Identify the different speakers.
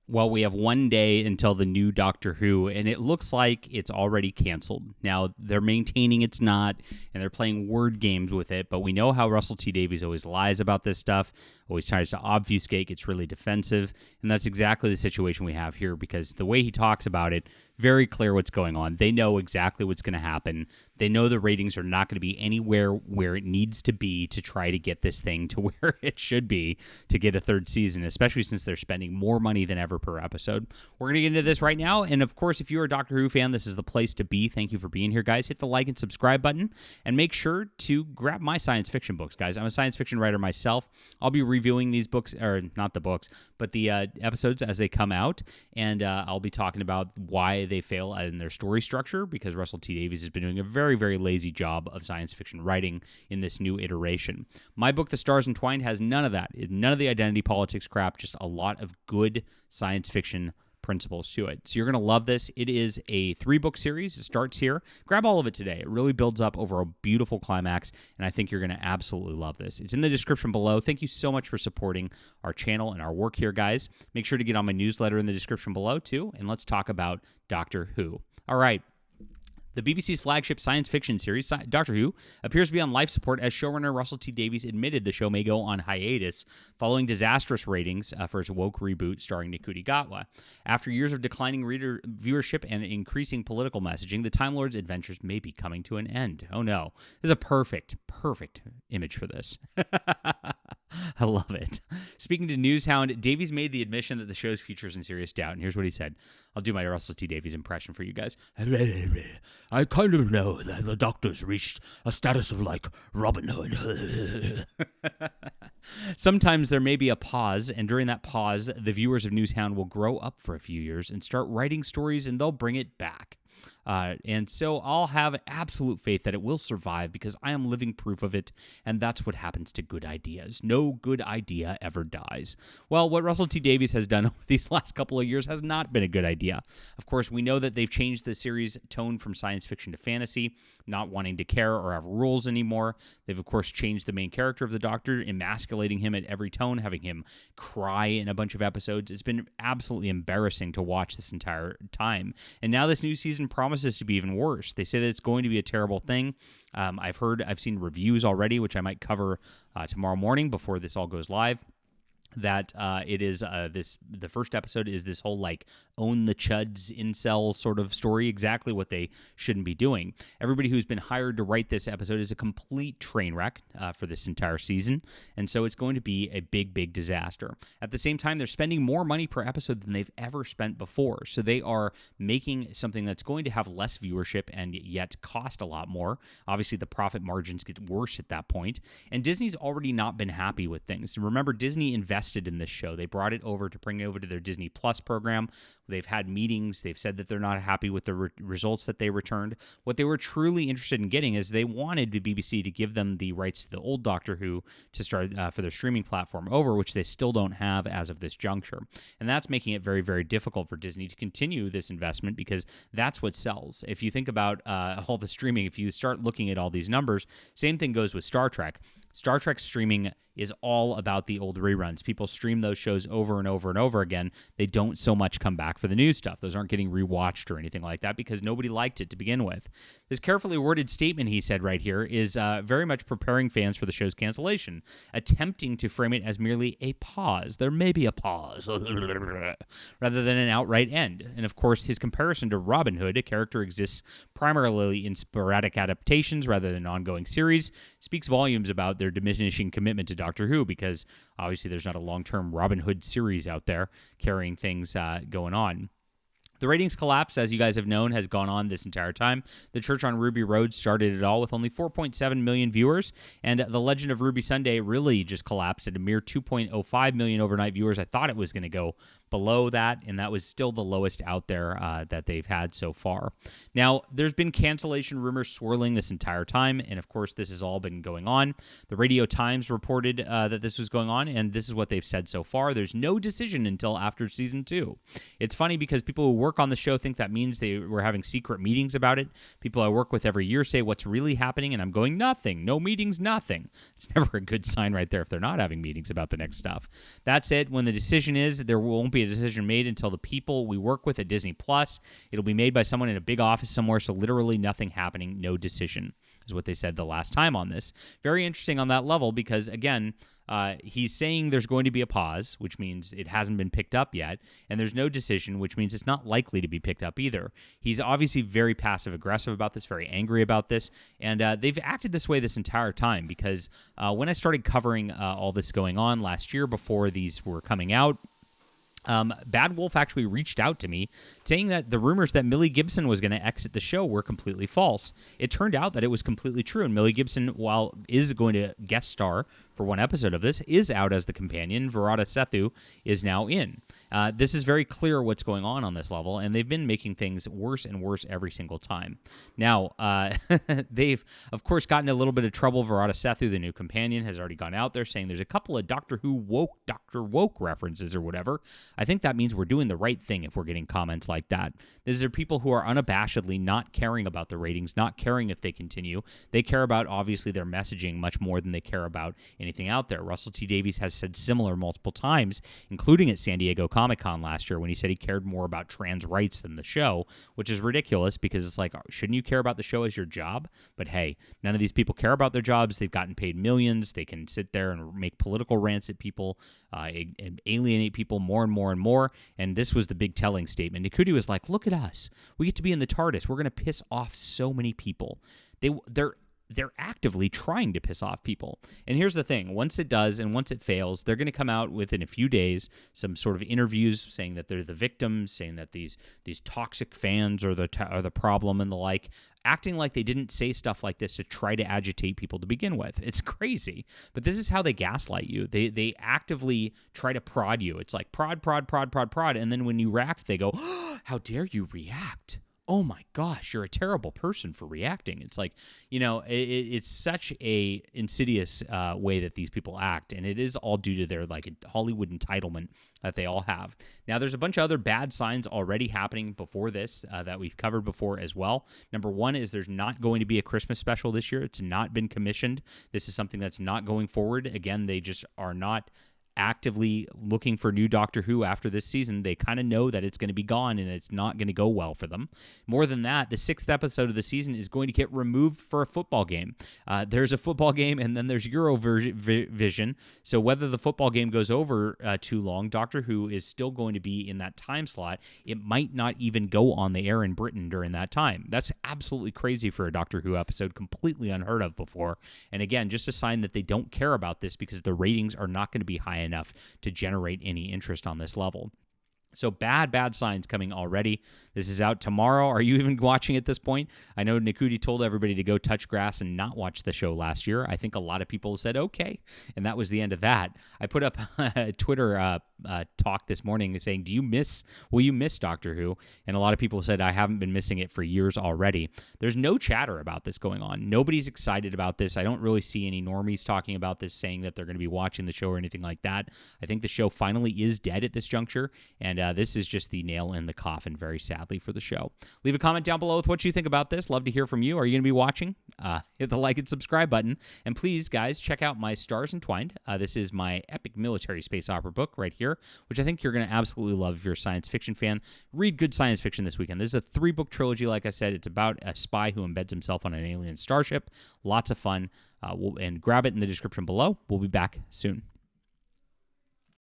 Speaker 1: Well, we have one day until the new Doctor Who, and it looks like it's already canceled. Now, they're maintaining it's not, and they're playing word games with it, but we know how Russell T Davies always lies about this stuff, always tries to obfuscate, gets really defensive, and that's exactly the situation we have here, because the way he talks about it, very clear what's going on. They know exactly what's going to happen. They know the ratings are not going to be anywhere where it needs to be to try to get this thing to where it should be to get a third season, especially since they're spending more money than ever per episode. We're going to get into this right now, and of course, if you're a Doctor Who fan, this is the place to be. Thank you for being here, guys. Hit the like and subscribe button, and make sure to grab my science fiction books, guys. I'm a science fiction writer myself. I'll be reviewing these books, or not the books, but the episodes as they come out, and I'll be talking about why they fail in their story structure, because Russell T Davies has been doing a very, very lazy job of science fiction writing in this new iteration. My book, The Stars Entwined, has none of that. None of the identity politics crap, just a lot of good science fiction principles to it. So you're going to love this. It is a 3-book series. It starts here. Grab all of it today. It really builds up over a beautiful climax, and I think you're going to absolutely love this. It's in the description below. Thank you so much for supporting our channel and our work here, guys. Make sure to get on my newsletter in the description below, too, and let's talk about Doctor Who. All right. The BBC's flagship science fiction series, Doctor Who, appears to be on life support as showrunner Russell T Davies admitted the show may go on hiatus following disastrous ratings for its woke reboot starring Ncuti Gatwa. After years of declining reader viewership and increasing political messaging, the Time Lord's adventures may be coming to an end. Oh no. This is a perfect image for this. I love it. Speaking to Newshound, Davies made the admission that the show's future is in serious doubt, and here's what he said. I'll do my Russell T Davies impression for you guys.
Speaker 2: I kind of know that the Doctor's reached a status of, like, Robin Hood.
Speaker 1: Sometimes there may be a pause, and during that pause, the viewers of Newshound will grow up for a few years and start writing stories, and they'll bring it back. And so I'll have absolute faith that it will survive because I am living proof of it, and that's what happens to good ideas. No good idea ever dies. Well, what Russell T Davies has done over these last couple of years has not been a good idea. Of course, we know that they've changed the series' tone from science fiction to fantasy, not wanting to care or have rules anymore. They've, of course, changed the main character of the Doctor, emasculating him at every tone, having him cry in a bunch of episodes. It's been absolutely embarrassing to watch this entire time. And now this new season promises to be even worse. They say that it's going to be a terrible thing. I've seen reviews already, which I might cover tomorrow morning before this all goes live, that it is the first episode is this whole like own the chuds incel sort of story, exactly what they shouldn't be doing. Everybody who's been hired to write this episode is a complete train wreck for this entire season, and so it's going to be a big disaster. At the same time, they're spending more money per episode than they've ever spent before, so they are making something that's going to have less viewership and yet cost a lot more. Obviously, the profit margins get worse at that point, and Disney's already not been happy with things. Remember, Disney invested in this show. They brought it over to bring it over to their Disney Plus program. They've had meetings. They've said that they're not happy with the results that they returned. What they were truly interested in getting is they wanted the BBC to give them the rights to the old Doctor Who to start for their streaming platform over, which they still don't have as of this juncture. And that's making it very difficult for Disney to continue this investment because that's what sells. If you think about all the streaming, if you start looking at all these numbers, same thing goes with Star Trek. Star Trek streaming is all about the old reruns. People stream those shows over and over and over again. They don't so much come back for the new stuff. Those aren't getting rewatched or anything like that because nobody liked it to begin with. This carefully worded statement he said right here is very much preparing fans for the show's cancellation, attempting to frame it as merely a pause. There may be a pause, rather than an outright end. And of course, his comparison to Robin Hood, a character exists primarily in sporadic adaptations rather than ongoing series, speaks volumes about their diminishing commitment to Doctor Who, because obviously there's not a long-term Robin Hood series out there carrying things going on. The ratings collapse, as you guys have known, has gone on this entire time. The Church on Ruby Road started it all with only 4.7 million viewers, and The Legend of Ruby Sunday really just collapsed at a mere 2.05 million overnight viewers. I thought it was going to go below that, and that was still the lowest out there that they've had so far. Now, there's been cancellation rumors swirling this entire time, and of course, this has all been going on. The Radio Times reported that this was going on, and this is what they've said so far. There's no decision until after season 2. It's funny because people who work on the show think that means they were having secret meetings about it. People I work with every year say what's really happening, and I'm going, nothing. No meetings, nothing. It's never a good sign right there if they're not having meetings about the next stuff. That said, when the decision is, there won't be be a decision made until the people we work with at Disney Plus. It'll be made by someone in a big office somewhere, so literally nothing happening, no decision, is what they said the last time on this. Very interesting on that level because, again, he's saying there's going to be a pause, which means it hasn't been picked up yet, and there's no decision, which means it's not likely to be picked up either. He's obviously very passive-aggressive about this, very angry about this, and they've acted this way this entire time because when I started covering all this going on last year before these were coming out, Bad Wolf actually reached out to me saying that the rumors that Millie Gibson was going to exit the show were completely false. It turned out that it was completely true, and Millie Gibson, while is going to guest star for one episode of this, is out as the companion. Virata Sethu is now in. This is very clear what's going on this level, and they've been making things worse and worse every single time. Now, they've, of course, gotten a little bit of trouble. Virata Sethu, the new companion, has already gone out there saying there's a couple of Doctor Woke references or whatever. I think that means we're doing the right thing if we're getting comments like that. These are people who are unabashedly not caring about the ratings, not caring if they continue. They care about, obviously, their messaging much more than they care about anything out there. Russell T. Davies has said similar multiple times, including at San Diego Comic-Con last year when he said he cared more about trans rights than the show, which is ridiculous because it's like, shouldn't you care about the show as your job? But hey, none of these people care about their jobs. They've gotten paid millions. They can sit there and make political rants at people, and alienate people more and more and more. And this was the big telling statement. Nikuti was like, look at us. We get to be in the TARDIS. We're going to piss off so many people. They're actively trying to piss off people. And here's the thing. Once it does and once it fails, they're going to come out within a few days, some sort of interviews saying that they're the victims, saying that these toxic fans are the problem and the like, acting like they didn't say stuff like this to try to agitate people to begin with. It's crazy. But this is how they gaslight you. They actively try to prod you. It's like prod. And then when you react, they go, oh, how dare you react? Oh my gosh, you're a terrible person for reacting. It's like, it's such a insidious way that these people act, and it is all due to their Hollywood entitlement that they all have. Now, there's a bunch of other bad signs already happening before this that we've covered before as well. Number one is there's not going to be a Christmas special this year. It's not been commissioned. This is something that's not going forward. Again, they just are not actively looking for new Doctor Who after this season. They kind of know that it's going to be gone and it's not going to go well for them. More than that, the 6th episode of the season is going to get removed for a football game. There's a football game and then there's Eurovision. So whether the football game goes over too long, Doctor Who is still going to be in that time slot. It might not even go on the air in Britain during that time. That's absolutely crazy for a Doctor Who episode, completely unheard of before. And again, just a sign that they don't care about this because the ratings are not going to be high enough to generate any interest on this level. So bad signs coming already. This is out tomorrow. Are you even watching at this point? I know Nikuti told everybody to go touch grass and not watch the show last year. I think a lot of people said, okay, and that was the end of that. I put up a Twitter talk this morning saying, will you miss Doctor Who? And a lot of people said, I haven't been missing it for years already. There's no chatter about this going on. Nobody's excited about this. I don't really see any normies talking about this, saying that they're going to be watching the show or anything like that. I think the show finally is dead at this juncture, and this is just the nail in the coffin, very sadly, for the show. Leave a comment down below with what you think about this. Love to hear from you. Are you going to be watching? Hit the like and subscribe button. And please, guys, check out my Stars Entwined. This is my epic military space opera book right here, which I think you're going to absolutely love if you're a science fiction fan. Read good science fiction this weekend. This is a 3-book trilogy, like I said. It's about a spy who embeds himself on an alien starship. Lots of fun. And grab it in the description below. We'll be back soon.